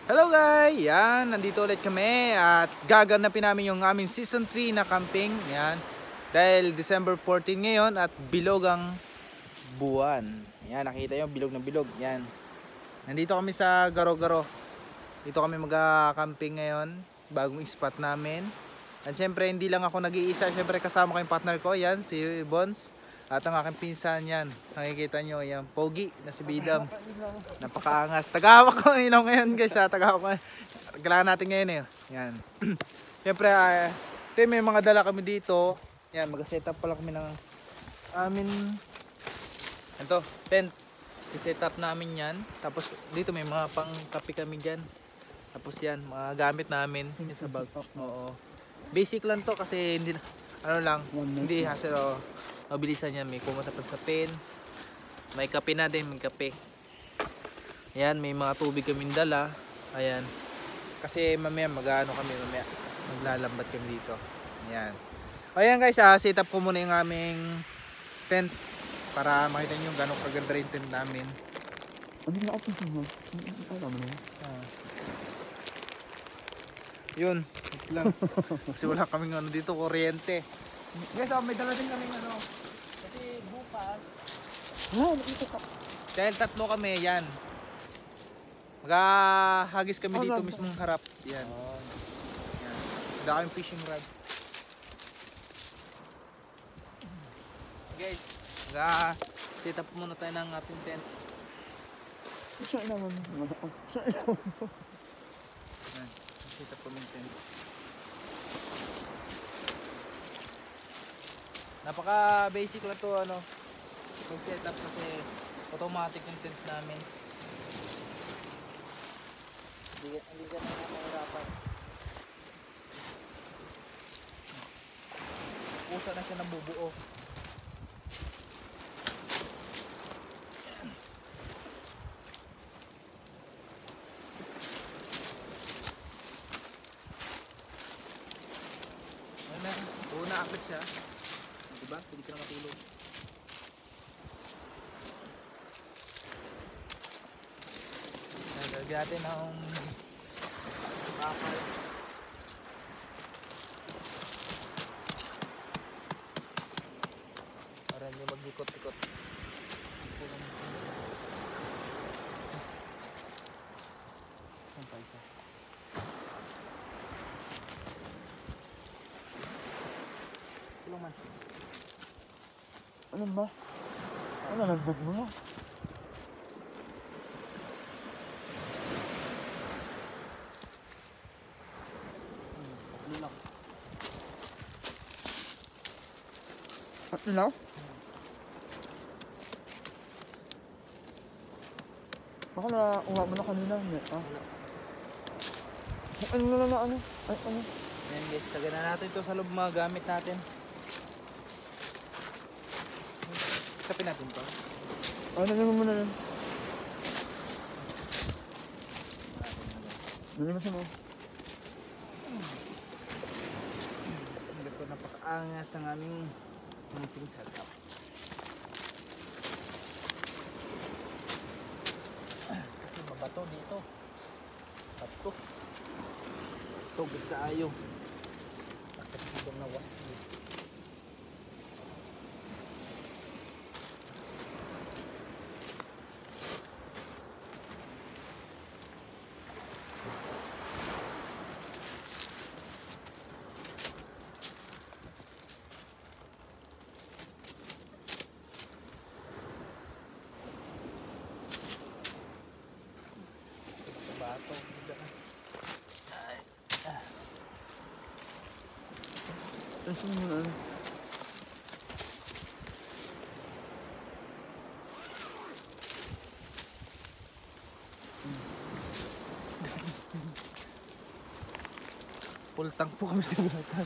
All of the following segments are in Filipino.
Hello guys! Yan, nandito ulit kami at gaganapin namin yung aming season 3 na camping. Yan. Dahil December 14 ngayon at bilog ang buwan. Yan, nakita yung bilog na bilog. Yan. Nandito kami sa Garo-Garo. Dito kami mag-camping ngayon. Bagong spot namin. At syempre hindi lang ako nag-iisa. Syempre kasama ko yung partner ko. Yan, si Bons. At ang aking pinsan yan. Nakikita nyo yan. Pogi na si Bidam. Napakaangas. Tagahawak ko ilaw ngayon guys ha. Tagahawak ko. Kailangan natin ngayon eh. Yan. Siyempre may mga dala kami dito. Yan. Mag-set up pala kami ng amin. Ito. Tent. I-set up namin yan. Tapos dito may mga pang kape kami dyan. Tapos yan. Mga gamit namin. Yan sa bag. Oo. Basic lang to kasi hindi ano lang. Hindi hassle o. Mabilisan yan, may kumunta pa sa pen. May kape na din, may kape. Ayan, may mga tubig kaming dala. Ayan. Kasi mamaya mag-ano kami, mamaya maglalambat kami dito. Ayan. Ayan guys, set up ko muna yung aming tent para makita nyo gano'ng kaganda rin tent namin. Ano na ako mo? Alam mo na yun, lang. Kasi wala kaming ano dito, kuryente. Guys, may dala din kaming ano. Kasi bukas dahil tatlo kami, yan. Maghahagis kami dito mismong harap. Yan. Yan. Wala kaming fishing rod. Guys, set up muna tayo ng ating tent. saan naman? Yan. Set up kami ng tent. Napaka basic lang to ano. Pag set up kasi automatic yung tent namin. Hindi ka na mahirapan. Pusa na siya nabubuo. Una akit siya. Diba? Hindi ka na matulog. Nagagay natin ang bakal. Para hindi mag-ikot-ikot. Saan pa isa? Tulong man. Ano ba? Ano nagbat mo na? Tatlo lang. Ano na? Baka na uha mo na kanina. Ano na ano? Ay ano? Ayan guys, taga na natin ito sa loob mga gamit natin. Sapin natin to. Ano naman mo na lang? Nalimasan mo. Ito napakaangas ang aming camping setup. Kasi mabato dito. Bato. Tugod kaayo. Nakatibang na wasli. Bato. Tapos mo na ano? Full tank po kami sa bulatan.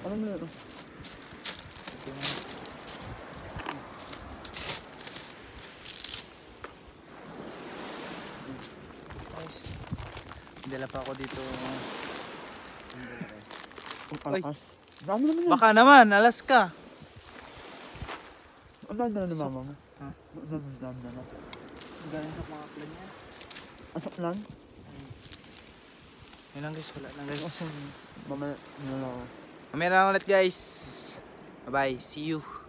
Ano mo na ano? Dala pa ako dito. Ang kalakas. Dami naman yan. Baka naman, alas ka. Ang dami na ng mama mo. Ha? Ang dami na. Galing sa mga plan niya. Asok lang. Yun lang guys, wala lang guys. Mamaya, nila ako. Mamaya na ulit guys. Bye bye, see you.